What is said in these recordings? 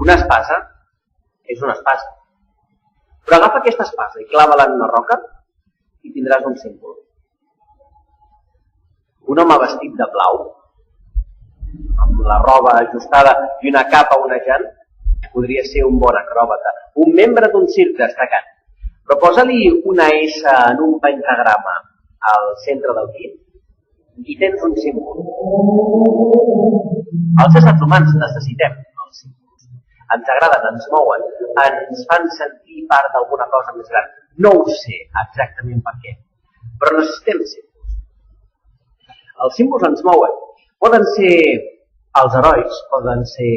Una espasa és una espasa. Però agafa aquesta espasa i clava-la en una roca i tindràs un símbol. Un home vestit de blau, amb la roba ajustada i una capa onejant, podria ser un bon acròbata, un membre d'un circ destacat. Però posa-li una S en un pentagrama al centre del dit i tens un símbol. Els éssers humans necessitem els símbols. Ens agraden, ens mouen, ens fan sentir part d'alguna cosa més gran. No ho sé exactament per què, però necessitem símbols. Els símbols ens mouen. Poden ser els herois, poden ser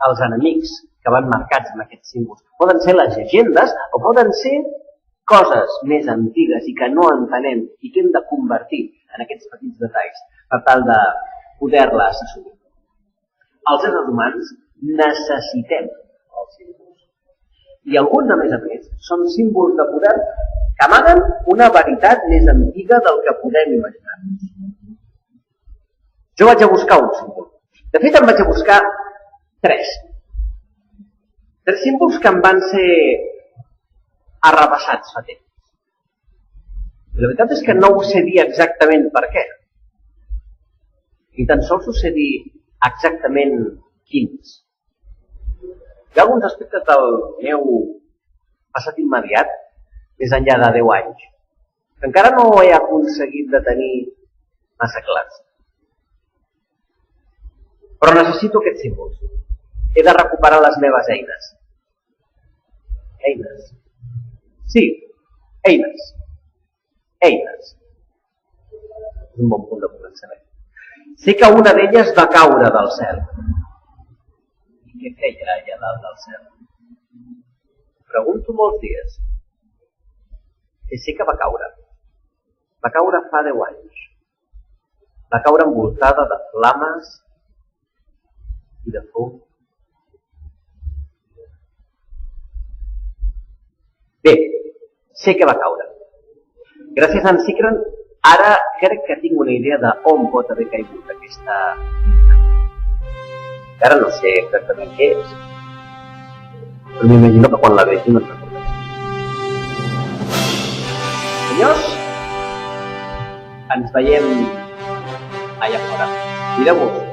els enemics que van marcats amb aquests símbols, poden ser les llegendes o poden ser coses més antigues i que no entenem i que hem de convertir en aquests petits detalls per tal de poder-les assumir. Els éssers humans necessitem els símbols. I alguns, a més, són símbols de poder que amaguen una veritat més antiga del que podem imaginar. Jo vaig a buscar un símbol. De fet, em vaig a buscar tres. Tres símbols que em van ser arrabassats fa temps. I la veritat és que no ho sé dir exactament per què. Ni tan sols ho sé dir exactament quins. Hi ha alguns aspectes del meu passat immediat, més enllà de 10 anys, que encara no he aconseguit de tenir massa clars. Però necessito aquests símbols. He de recuperar les meves eines. Eines. Sí, eines. Eines. És un bon punt de començament. Sé que una d'elles va caure del cel. I què feia allà dalt del cel? Pregunto molts dies. I sé que va caure. Va caure fa 10 anys. Va caure envoltada de flames i de fum. Bé, sé que va caure. Gràcies a en Cicran, ara crec que tinc una idea de on pot haver caigut aquesta lluita. Encara no sé exactament què és, però m'imagino que quan la vegi no ens recordaré. Senyors, ens veiem allà fora. Cuideu-vos.